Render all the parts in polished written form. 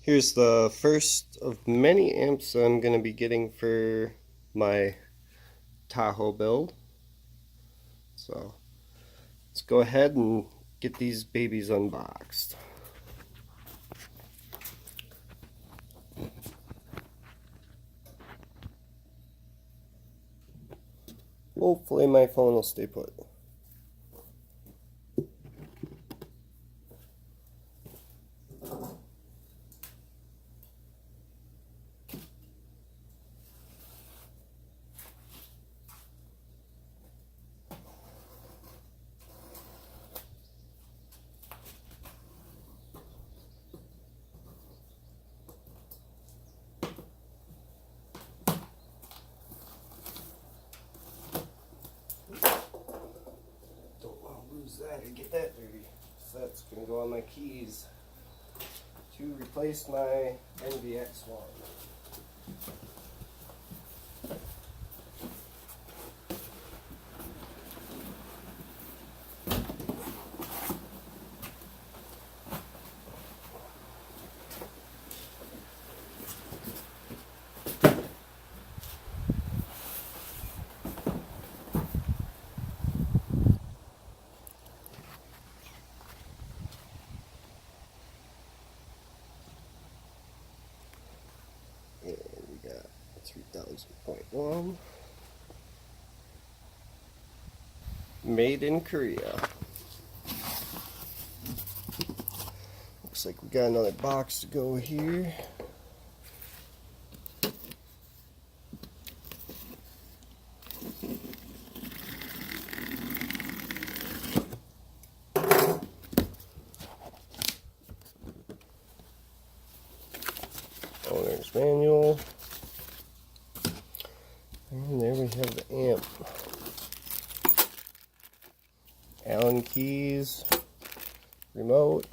Here's the first of many amps I'm going to be getting for my Tahoe build. So let's go ahead and get these babies unboxed. Hopefully my phone will stay put. That or get that dirty. So that's going to go on my keys to replace my NVX1. And we got 3000.1 made in Korea. Looks like we got another box to go here. Owner's manual. And there we have the amp. Allen keys, remote.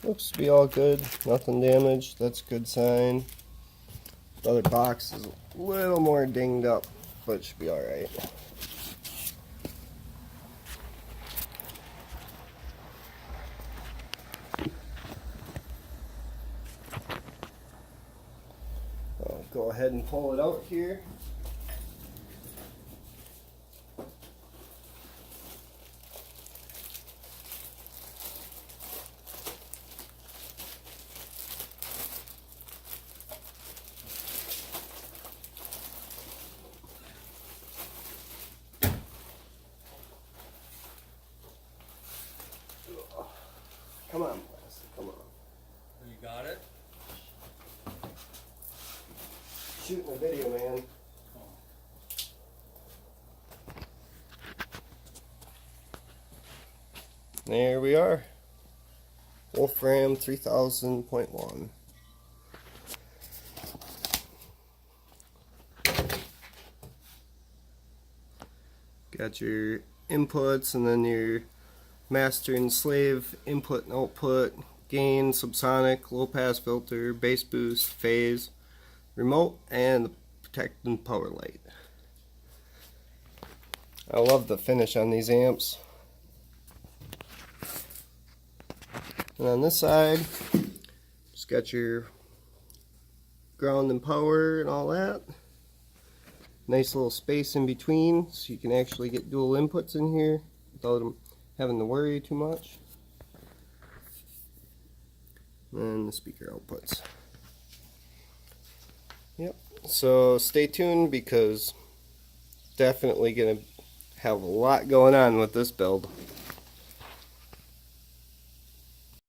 Looks to be all good, nothing damaged, that's a good sign. The other box is a little more dinged up, but it should be alright. I'll go ahead and pull it out here. Come on, plastic, come on. You got it? Shooting a video, man. There we are. Wolfram 3000.1. Got your inputs and then your master and slave input and output, gain, subsonic, low pass filter, bass boost, phase, remote, and the protect and power light. I love the finish on these amps. And on this side, just got your ground and power and all that. Nice little space in between so you can actually get dual inputs in here without them having to worry too much. And the speaker outputs. Yep, so stay tuned because definitely gonna have a lot going on with this build.